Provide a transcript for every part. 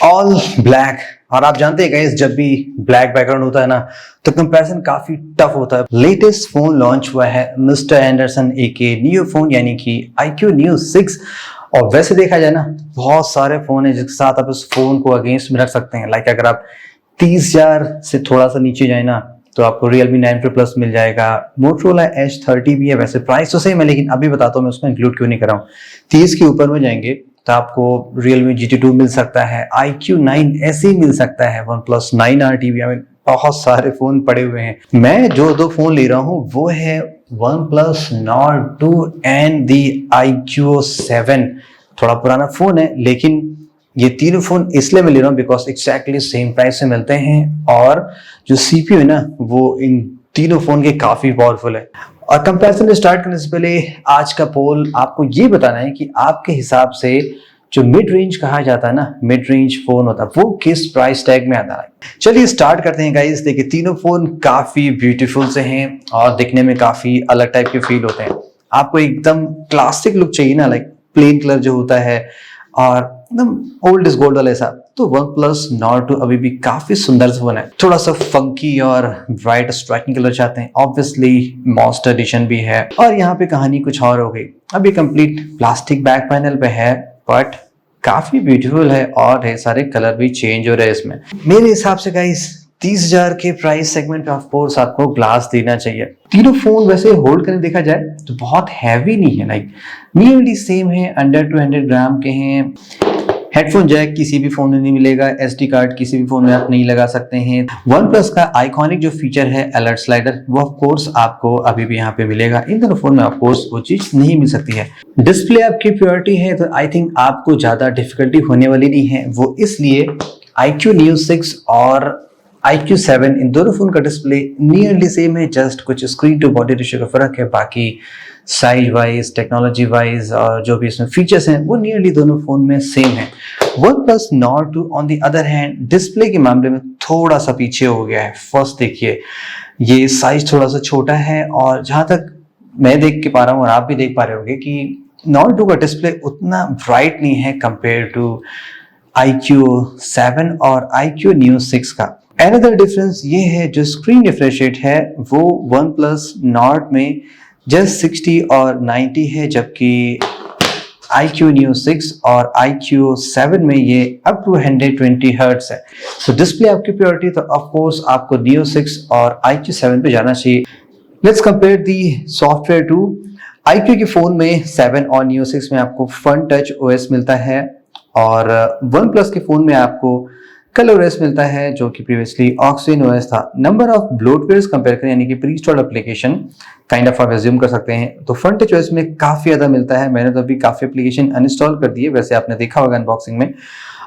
All black. और आप जानते हैं गाइस, जब भी ब्लैक बैकग्राउंड होता है ना तो कंपैरिजन काफी टफ होता है। लेटेस्ट फोन लॉन्च हुआ है मिस्टर एंडरसन एके न्यू फोन यानी कि iQOO Neo 6। और वैसे देखा जाए ना बहुत सारे फोन है जिसके साथ आप उस फोन को अगेंस्ट में रख सकते हैं। लाइक अगर आप 30,000 से थोड़ा सा नीचे जाए ना तो आपको Realme 9 Pro Plus मिल जाएगा। Motorola Edge 30 भी है, वैसे प्राइस तो सेम है लेकिन अभी बताता हूँ मैं उसको इंक्लूड क्यों नहीं कर रहा हूँ। 30 के ऊपर में जाएंगे तो आपको Realme GT2 मिल सकता है, iQOO 9 SE मिल सकता है, OnePlus 9R TV। बहुत सारे फोन पड़े हुए हैं। मैं जो दो फोन ले रहा हूँ वो है OnePlus Nord 2 and the iQOO 7। थोड़ा पुराना फोन है लेकिन ये तीनों फोन इसलिए मैं ले रहा हूँ बिकॉज एक्जैक्टली सेम प्राइस से मिलते हैं और जो सीपीयू है ना वो इन तीनों फोन के काफी पावरफुल है। और कंपैरिजन स्टार्ट करने से पहले आज का पोल आपको ये बताना है कि आपके हिसाब से जो मिड रेंज कहा जाता है ना, मिड रेंज फोन होता है वो किस प्राइस टैग में आता है। चलिए स्टार्ट करते हैं गाइस। देखिए तीनों फोन काफी ब्यूटीफुल से हैं और दिखने में काफी अलग टाइप के फील होते हैं। आपको एकदम क्लासिक लुक चाहिए ना, लाइक प्लेन कलर जो होता है और एकदम ओल्ड इज गोल्ड वाला ऐसा, तो OnePlus Nord 2 अभी भी काफी सुंदर फोन है। थोड़ा सा फंकी और ब्राइट स्ट्राइकिंग कलर चाहते हैं, ऑब्वियसली मॉन्स्टर एडिशन भी है। और यहाँ पे कहानी कुछ और हो गई। अभी कंप्लीट प्लास्टिक बैक पैनल पे है बट काफी ब्यूटीफुल है और ढेर सारे कलर भी चेंज हो रहे हैं इसमें। मेरे हिसाब से गाइस 30,000 के प्राइस सेगमेंट पे ऑफ कोर्स आपको ग्लास देना चाहिए। तीनों फोन वैसे होल्ड करने देखा जाए तो बहुत हैवी नहीं है, लाइक नियरली सेम है, अंडर 200 ग्राम के हैं। हेडफोन जैक किसी भी फोन में नहीं मिलेगा, एसडी कार्ड किसी भी फोन में आप नहीं लगा सकते हैं। OnePlus का आइकॉनिक जो फीचर है अलर्ट स्लाइडर वो ऑफ कोर्स आपको अभी भी यहाँ पे मिलेगा। इन दोनों फोन में ऑफ कोर्स वो चीज नहीं मिल सकती है। डिस्प्ले आपकी प्योरिटी है तो आई थिंक आपको ज्यादा डिफिकल्टी होने वाली नहीं है। वो इसलिए iQOO Neo 6 और iQOO 7 इन दोनों फोन का डिस्प्ले नियरली सेम है, जस्ट कुछ स्क्रीन टू बॉडी रेशियो का फर्क है। बाकी साइज वाइज, टेक्नोलॉजी वाइज और जो भी इसमें फीचर्स हैं वो नियरली दोनों फोन में सेम है। OnePlus Nord 2 on the other hand display के मामले में थोड़ा सा पीछे हो गया है। फर्स्ट देखिए ये साइज थोड़ा सा छोटा है और जहां तक मैं देख के पा रहा हूँ और आप भी देख पा रहे होंगे कि Nord 2 का डिस्प्ले उतना ब्राइट नहीं है कंपेयर टू iQOO 7 और iQOO Neo 6 का। Another डिफरेंस ये है जो स्क्रीन रिफ्रेश रेट है वो OnePlus Nord में जस्ट 60 और 90 है, जबकि iQOO Neo 6 और iQOO 7 में ये अप टू 120 हर्ट्ज है। तो डिस्प्ले आपकी प्योरिटी तो ऑफ कोर्स आपको Neo 6 और iQOO 7 पे जाना चाहिए। Let's compare the software to iQOO के फोन में 7 और Neo 6 में आपको फन टच OS मिलता है और OnePlus के फोन में आपको कलर OS मिलता है जो कि प्रीवियसली Oxygen OS था। नंबर ऑफ ब्लोटवेयर्स कंपेयर करें यानी कि pre installed application kind of आप एज्यूम कर सकते हैं तो फ्रंट टच OS में काफी ज्यादा मिलता है। मैंने तो अभी काफी एप्लीकेशन अनइंस्टॉल कर दिए, वैसे आपने देखा होगा अनबॉक्सिंग में।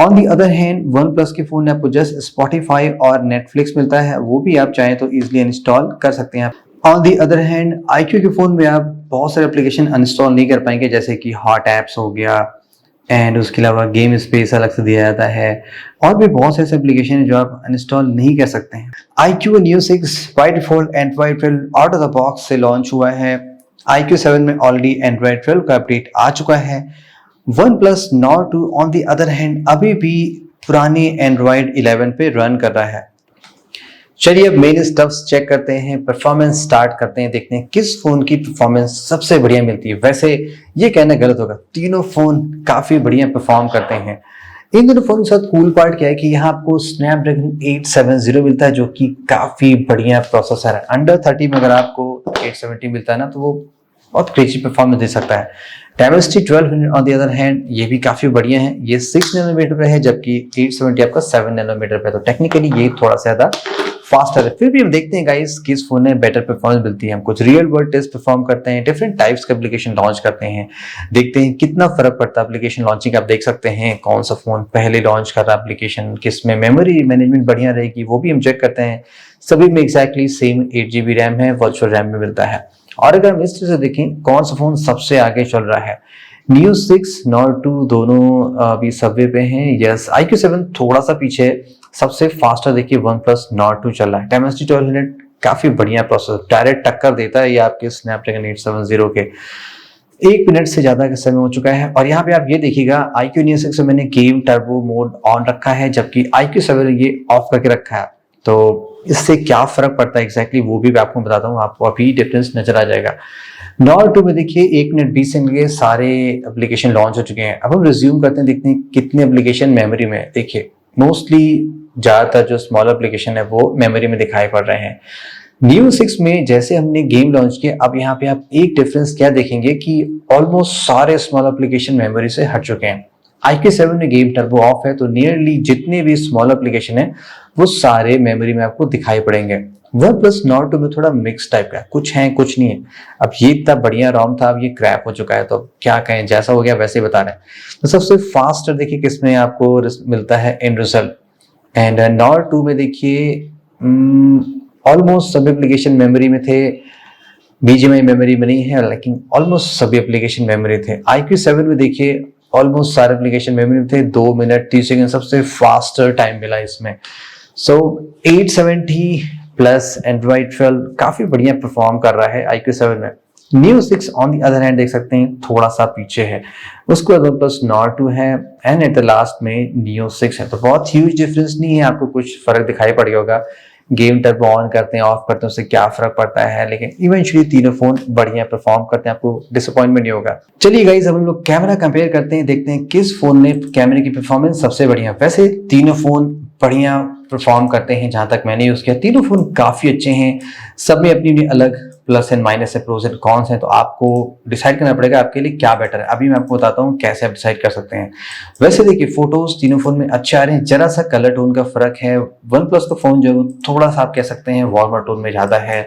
On the other hand OnePlus के फोन में आपको जस्ट Spotify और Netflix मिलता है, वो भी आप चाहें तो इजिली अनइंस्टॉल कर सकते हैं। On the other hand iQOO के फोन में आप बहुत सारे एप्लीकेशन अनइंस्टॉल नहीं कर पाएंगे, जैसे कि हॉट एप्स हो गया एंड उसके अलावा गेम स्पेस अलग से दिया जाता है और भी बहुत से ऐसे एप्लीकेशन है जो आप अनइंस्टॉल नहीं कर सकते हैं। iQOO Neo 6 by default Android 12 out of the box से लॉन्च हुआ है। iQOO 7 में ऑलरेडी Android 12 का अपडेट आ चुका है। OnePlus Nord 2 on the other hand अभी भी पुराने Android 11 पे रन कर रहा है। चलिए अब मेन स्टफ्स चेक करते हैं, परफॉर्मेंस स्टार्ट करते हैं, देखते हैं किस फोन की परफॉर्मेंस सबसे बढ़िया मिलती है। वैसे ये कहना गलत होगा, तीनों फोन काफी बढ़िया परफॉर्म करते हैं। इन दोनों फोन के साथ कूल पार्ट क्या है कि यहाँ आपको Snapdragon 870 मिलता है जो कि काफी बढ़िया प्रोसेसर है। अंडर 30 में अगर आपको 870 मिलता है ना तो वो बहुत क्रेजी परफॉर्मेंस दे सकता है। Dimensity 1200 on the other hand ये भी काफी बढ़िया है, ये 6 नैनोमीटर पे है जबकि 870 आपका 7 नैनोमीटर पे है, तो टेक्निकली ये थोड़ा सा ज्यादा फास्टर है। फिर भी हम देखते हैं गाइस किस फोन में बेटर परफॉर्मेंस मिलती है। हम कुछ रियल वर्ल्ड टेस्ट परफॉर्म करते हैं, डिफरेंट टाइप्स के एप्लीकेशन लॉन्च करते हैं, देखते हैं कितना फर्क पड़ता है एप्लीकेशन लॉन्चिंग। आप देख सकते हैं कौन सा फोन पहले लॉन्च कर रहा है एप्लीकेशन, किस में मेमोरी मैनेजमेंट बढ़िया रहेगी वो भी हम चेक करते हैं। सभी में एक्जैक्टली सेम 8GB रैम है, वर्चुअल रैम में मिलता है। और अगर हम इस तरह से देखें कौन सा फोन सबसे आगे चल रहा है, Neo 6 Nord 2 दोनों अभी सबवे पे हैं। यस, iQOO 7 थोड़ा सा पीछे, सबसे फास्टर देखिए OnePlus Nord 2 चल रहा है। Dimensity 1200 काफी बढ़िया प्रोसेसर, डायरेक्ट टक्कर देता है ये आपके Snapdragon 870 के। 1 मिनट से ज्यादा का समय हो चुका है और यहाँ पे आप ये देखिएगा iQOO Neo 6 में मैंने गेम टर्बो मोड ऑन रखा है, जबकि iQOO 7 ये ऑफ करके रखा है। तो इससे क्या फर्क पड़ता है एग्जैक्टली वो भी मैं आपको बताता हूँ, आपको अभी डिफरेंस नजर आ जाएगा। नॉर 2 में देखिए 1 मिनट 20 सेकंड के सारे एप्लीकेशन लॉन्च हो चुके हैं। अब हम रिज्यूम करते हैं, देखते हैं कितने एप्लीकेशन मेमोरी में। देखिए मोस्टली ज्यादातर जो स्मॉल एप्लीकेशन है वो मेमोरी में दिखाई पड़ रहे हैं। Neo 6 में जैसे हमने गेम लॉन्च किया, अब यहाँ पे आप एक डिफरेंस क्या देखेंगे कि ऑलमोस्ट सारे स्मॉल एप्लीकेशन मेमोरी से हट चुके हैं। iQOO 7 में गेम टर्बो ऑफ है तो नियरली जितने भी स्मॉल एप्लीकेशन है वो सारे मेमोरी में आपको दिखाई पड़ेंगे। OnePlus Nord 2 में थोड़ा मिक्स टाइप का, कुछ है कुछ नहीं है। अब ये इतना बढ़िया रॉम था, अब ये क्रैक हो चुका है, तो अब क्या कहें, जैसा हो गया वैसे ही बता रहे हैं। तो सबसे फास्टर देखिए किसमें आपको मिलता है इन रिजल्ट। एंड Nord 2 में देखिए ऑलमोस्ट सभी एप्लीकेशन मेमोरी में थे, BGMI मेमोरी में नहीं है, लेकिन ऑलमोस्ट सभी एप्लीकेशन मेमोरी थे। iQOO 7 में देखिए ऑलमोस्ट सारे एप्लीकेशन मेमोरी में थे, 2 मिनट 30 सेकंड सबसे फास्टर टाइम मिला इसमें। सो 870 प्लस Android 12 काफी बढ़िया परफॉर्म कर रहा है iQOO 7 में। Neo 6 on the other hand देख सकते हैं थोड़ा सा पीछे है, उसके बाद OnePlus Nord 2 है एंड एट द लास्ट में Neo 6 है। तो बहुत ह्यूज डिफरेंस नहीं है, आपको कुछ फर्क दिखाई पड़ गया होगा। गेम टर्बो ऑन करते हैं ऑफ करते हैं उससे क्या फर्क पड़ता है, लेकिन इवेंचुअली तीनों फोन बढ़िया परफॉर्म करते हैं, आपको डिसअपॉइंटमेंट नहीं होगा। चलिए गाइस अब हम लोग कैमरा कंपेयर करते हैं, देखते हैं किस फोन में कैमरे की परफॉर्मेंस सबसे बढ़िया। वैसे तीनों फोन बढ़िया परफॉर्म करते हैं, जहां तक मैंने यूज किया तीनों फोन काफी अच्छे हैं। सब में अपनी अपनी अलग प्लस एंड माइनस है, प्रोज एंड कॉन्स हैं, तो आपको डिसाइड करना पड़ेगा आपके लिए क्या बेटर है। अभी मैं आपको बताता हूँ कैसे आप डिसाइड कर सकते हैं। वैसे देखिए फोटोज तीनों फोन में अच्छे आ रहे हैं, जरा सा कलर टोन का फर्क है। OnePlus का फोन जो है थोड़ा सा आप कह सकते हैं वार्मर टोन में ज्यादा है,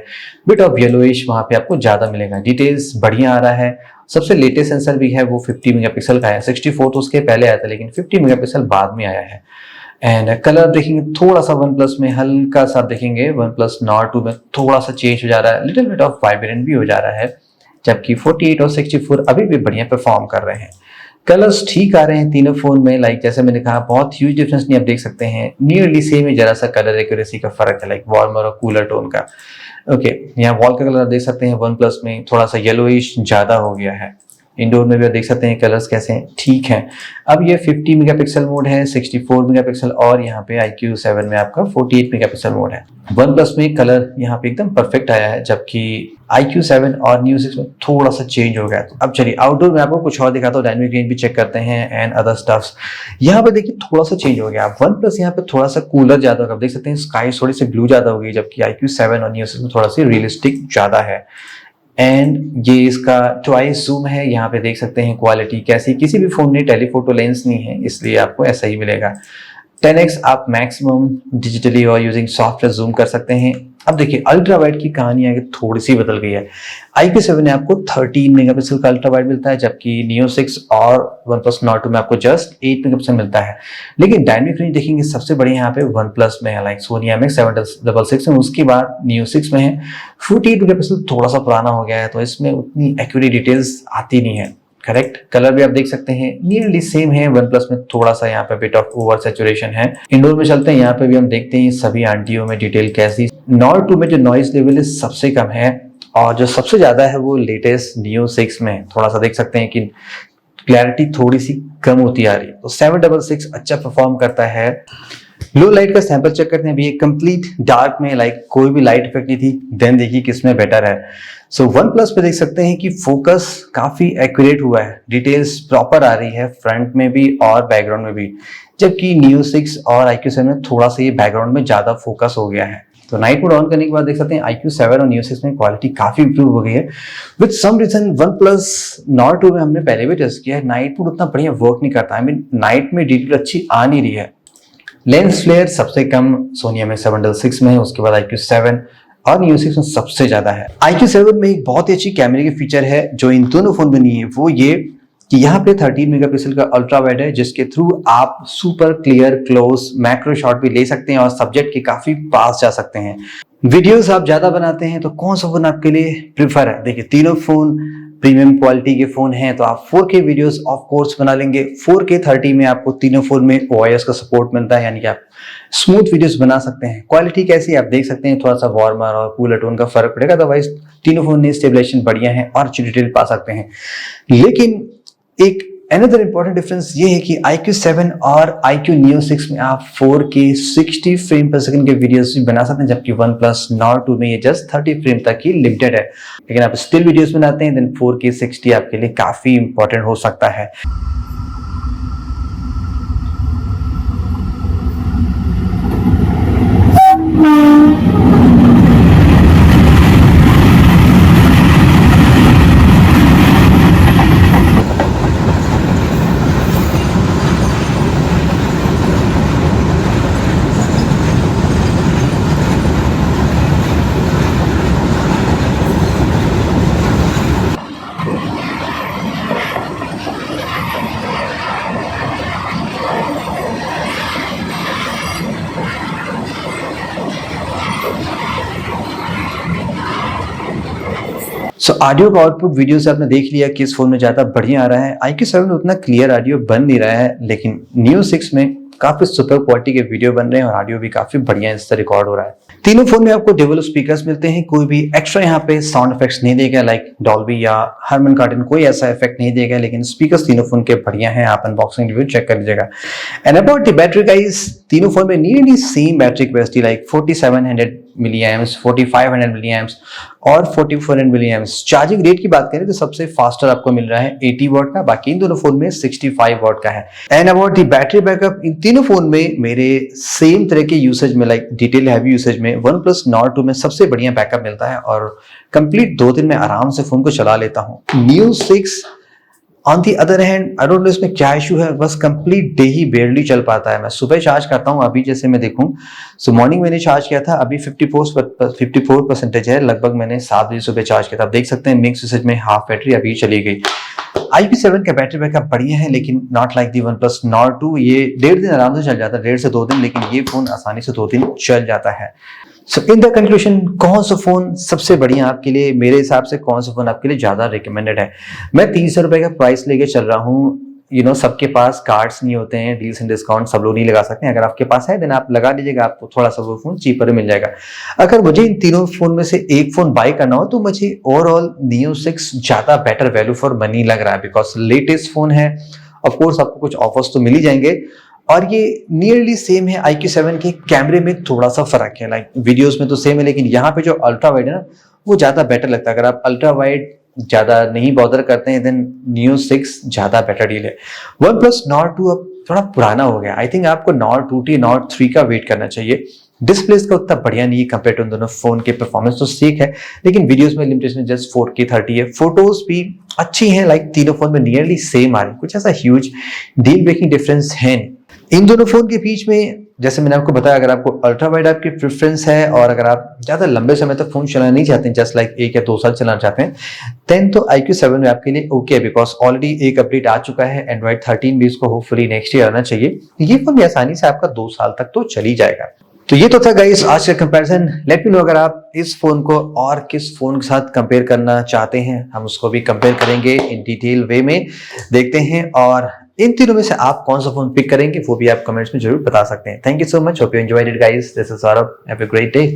बिट ऑफ येलोइश वहां पे आपको ज्यादा मिलेगा। डिटेल्स बढ़िया आ रहा है, सबसे लेटेस्ट सेंसर भी है वो 50 मेगापिक्सल का है। 64 तो उसके पहले आया था, लेकिन 50 मेगापिक्सल बाद में आया है। एंड कलर देखेंगे थोड़ा सा OnePlus में हल्का सा देखेंगे, OnePlus Nord 2 में थोड़ा सा चेंज हो जा रहा है, लिटिल बिट ऑफ वाइब्रेंट भी हो जा रहा है, जबकि 48 और 64 अभी भी बढ़िया परफॉर्म कर रहे हैं। कलर्स ठीक आ रहे हैं तीनों फोन में, लाइक जैसे मैंने कहा बहुत ह्यूज डिफरेंस नहीं, आप देख सकते हैं नियरली सेम है, जरा सा कलर एक्यूरेसी का फर्क है, लाइक वार्मर और कूलर टोन का। ओके यहाँ वॉल का कलर देख सकते हैं OnePlus में थोड़ा सा येलोइश ज्यादा हो गया है। इंडोर में भी आप देख सकते हैं कलर्स कैसे हैं, ठीक है। अब ये 50 मेगापिक्सल मोड है, 64 मेगापिक्सल, और यहाँ पे iQOO 7 में आपका 48 मेगापिक्सल मोड है। OnePlus में कलर यहाँ पे एकदम परफेक्ट आया है, जबकि iQOO 7 और Neo 6 में थोड़ा सा चेंज हो गया। तो अब चलिए आउटडोर में आपको कुछ और दिखाता हूँ, डायनेमिक रेंज भी चेक करते हैं एंड अदर स्टफ्स। यहाँ पे देखिए थोड़ा सा चेंज हो गया, OnePlus यहाँ पे थोड़ा सा कूलर ज्यादा होगा, आप देख सकते हैं स्काई थोड़ी सी ब्लू ज्यादा हो गई, जबकि iQOO 7 और Neo 6 में थोड़ा सी रियलिस्टिक ज्यादा है। एंड ये इसका ट्वाइस जूम है, यहाँ पे देख सकते हैं क्वालिटी कैसी, किसी भी फोन में टेलीफोटो लेंस नहीं है इसलिए आपको ऐसा ही मिलेगा। 10x आप मैक्सिमम डिजिटली और यूजिंग सॉफ्टवेयर जूम कर सकते हैं। अब देखिए अल्ट्रा वाइड की कहानी आगे थोड़ी सी बदल गई है। iQOO 7 में आपको 13 मेगापिक्सल का अल्ट्रा वाइड मिलता है, जबकि Neo 6 और OnePlus Nord 2 में आपको जस्ट 8 मेगापिक्सल मिलता है। लेकिन डायनेमिक रेंज देखेंगे सबसे बढ़िया यहाँ पे OnePlus में है, लाइक Sony IMX766 में, उसके बाद Neo 6 में है। 48 मेगापिक्सल थोड़ा सा पुराना हो गया है, तो इसमें उतनी एक्यूरेट डिटेल्स आती नहीं है। करेक्ट कलर भी आप देख सकते हैं नियरली सेम है, OnePlus में थोड़ा सा यहाँ पे बिट ऑफ ओवर सैचुरेशन है। इंडोर में चलते हैं, यहाँ पे भी हम देखते हैं सभी आंटियों में डिटेल कैसी। Nord 2 में जो नॉइज लेवल है सबसे कम है, और जो सबसे ज्यादा है वो लेटेस्ट Neo 6 में। थोड़ा सा देख सकते हैं कि क्लैरिटी थोड़ी सी कम होती आ रही है, तो 766 अच्छा परफॉर्म करता है। लो लाइट का सैंपल चेक करते हैं, अभी एक कंप्लीट डार्क में, लाइक कोई भी लाइट इफेक्ट नहीं थी। देन देखिए किसमें बेटर है। सो OnePlus पे देख सकते हैं कि फोकस काफी एक्यूरेट हुआ है, डिटेल्स प्रॉपर आ रही है फ्रंट में भी और बैकग्राउंड में भी, जबकि Neo 6 और iQOO 7 में थोड़ा सा ये बैकग्राउंड में ज्यादा फोकस हो गया है। तो नाइट मोड ऑन करने के बाद देख सकते हैं iQOO 7 और Neo 6 में क्वालिटी काफी इंप्रूव हो गई है। With some reason OnePlus Nord 2 में हमने पहले भी टेस्ट किया है, नाइट मोड उतना बढ़िया वर्क नहीं करता, आई मीन नाइट में डिटेल अच्छी आ नहीं रही है। लेंस फ्लेयर सबसे कम Sony IMX766 में है, उसके बाद iQOO 7 और Neo 6 में सबसे ज्यादा है। iQOO 7 में एक बहुत ही अच्छी कैमरे की फीचर है जो इन दोनों फोन में नहीं है, वो ये कि यहाँ पे 13 मेगापिक्सल का अल्ट्रा वाइड है, जिसके थ्रू आप super clear close macro shot भी ले सकते हैं और सब्जेक्ट के काफी पास जा सकते हैं। वीडियोस आप ज्यादा बनाते हैं तो कौन सा फोन आपके लिए प्रिफर है? देखिए तीनों फोन प्रीमियम क्वालिटी के फोन हैं, तो आप 4K वीडियोस ऑफ कोर्स बना लेंगे। 4K 30 में आपको तीनों फोन में OIS का सपोर्ट मिलता है, यानी कि आप स्मूथ वीडियोस बना सकते हैं। क्वालिटी कैसी है आप देख सकते हैं, थोड़ा सा वार्मर और कूलर टोन का फर्क पड़ेगा, अदरवाइज तीनों फोन में स्टेबलाइजेशन बढ़िया है और अच्छी डिटेल पा सकते हैं। लेकिन एक अनदर इंपॉर्टेंट डिफरेंस ये है कि iQ7 और iQ Neo 6 में आप 4K 60 फ्रेम पर सेकंड के वीडियोस भी बना सकते हैं, जबकि OnePlus Nord 2 में ये जस्ट 30 फ्रेम तक ही लिमिटेड है। लेकिन आप स्टिल वीडियोस बनाते हैं देन 4K 60 आपके लिए काफी इंपॉर्टेंट हो सकता है। सो ऑडियो का आउटपुट वीडियो से आपने देख लिया कि इस फोन में ज्यादा बढ़िया आ रहा है। iQ7 में उतना क्लियर ऑडियो बन नहीं रहा है, लेकिन Neo 6 में काफी सुपर क्वालिटी के वीडियो बन रहे हैं और ऑडियो भी काफी बढ़िया इससे रिकॉर्ड हो रहा है। तीनों फोन में आपको डेवलप स्पीकर्स मिलते हैं, कोई भी एक्स्ट्रा यहाँ पे साउंड इफेक्ट्स नहीं देगा लाइक डॉल्बी या हारमन कार्टन, कोई ऐसा इफेक्ट नहीं देगा, लेकिन स्पीकर्स तीनों फोन के बढ़िया हैं। आप अनबॉक्सिंग रिव्यू चेक कर लीजिएगा। And about the battery guys, तीनों फोन में nearly same battery capacity like 4700 milliamps, 4500 milliamps और 4400 मिलीएम्प्स। चार्जिंग रेट की बात करें तो सबसे फास्टर आपको मिल रहा है 80 वॉट का, बाकी इन दोनों फोन में 65 वॉट का है। And about the battery backup, इन तीनों फोन में मेरे सेम तरह के यूसेज में लाइक डिटेल हैवी यूसेज में OnePlus Nord 2 में सबसे बढ़िया बैकअप मिलता है और कंप्लीट 2 दिन में आराम से फोन को चला लेता हूँ। Neo 6 on the other hand I don't know इसमें क्या इशू है, बस कंप्लीट डे ही बेयरली चल पाता है। मैं सुबह चार्ज करता हूँ, अभी जैसे मैं देखूं सो मॉर्निंग मैंने चार्ज किया था, अभी 54% है, लगभग मैंने 7 बजे सुबह चार्ज किया था। आप देख सकते हैं मिक्स यूसेज में हाफ बैटरी अभी चली गई। iQ7 का बैटरी बैकअप बढ़िया है, लेकिन not like the OnePlus Nord 2। ये 1.5 दिन आराम से चल जाता है, 1.5 से 2 दिन, लेकिन ये फोन आसानी से 2 दिन चल जाता है। सो इन द कंक्लूजन, कौन सा फोन सबसे बढ़िया आपके लिए, मेरे हिसाब से कौन सा फोन आपके लिए ज्यादा रिकमेंडेड है? मैं 300 रुपए का प्राइस लेके चल रहा हूँ। सबके पास कार्ड्स नहीं होते हैं, डील्स एंड डिस्काउंट सब लोग नहीं लगा सकते हैं। अगर आपके पास है देन आप लगा लीजिएगा, आपको थोड़ा सा वो फोन चीपर मिल जाएगा। अगर मुझे इन तीनों फोन में से एक फोन बाय करना हो तो मुझे ओवरऑल Neo 6 ज्यादा बेटर वैल्यू फॉर मनी लग रहा है, बिकॉज लेटेस्ट फोन है। ऑफकोर्स आपको कुछ ऑफर्स तो मिल ही जाएंगे और ये नियरली सेम है। iQ7 के कैमरे में थोड़ा सा फर्क है, लाइक वीडियोस में तो सेम है, लेकिन यहाँ पे जो अल्ट्रा वाइड है ना वो ज्यादा बेटर लगता है। अगर आप अल्ट्रा वाइड ज्यादा नहीं बॉदर करते हैं देन Neo 6 ज्यादा बेटर डील है। OnePlus Nord 2 अब थोड़ा पुराना हो गया, आई थिंक आपको Nord 2T Nord 3 का वेट करना चाहिए। डिस्प्लेस का उतना बढ़िया नहीं है कंपेयर टू उन दोनों फोन के परफॉर्मेंस तो ठीक है, लेकिन वीडियोस में लिमिटेशन जस्ट 4K 30 है। फोटोज भी अच्छी हैं, लाइक तीनों फोन में नियरली सेम आ रही है, कुछ ऐसा ह्यूज डील ब्रेकिंग डिफरेंस है नहीं। इन दोनों फोन के बीच में जैसे मैंने आपको बताया, अगर आपको अल्ट्रा वाइड आपकी प्रेफरेंस है और अगर आप ज्यादा लंबे समय तक फोन चलाना नहीं चाहते हैं, जस्ट लाइक 1 या 2 साल चलाना चाहते हैं, देन तो iQ7 में आपके लिए ओके है, बिकॉज ऑलरेडी एक अपडेट आ चुका है Android 13 भी, इसको होपफुली नेक्स्ट ईयर आना चाहिए। ये फोन भी आसानी से आपका 2 साल तक तो चल ही जाएगा। तो ये तो था गाइस आज का कंपैरिजन। लेट मी नो अगर आप इस फोन को और किस फोन के साथ कंपेयर करना चाहते हैं, हम उसको भी कंपेयर करेंगे इन डिटेल वे में, देखते हैं। और इन तीनों में से आप कौन सा फोन पिक करेंगे वो भी आप कमेंट्स में जरूर बता सकते हैं। Thank you so much, hope you enjoyed it guys. This is Saurabh, have a great day.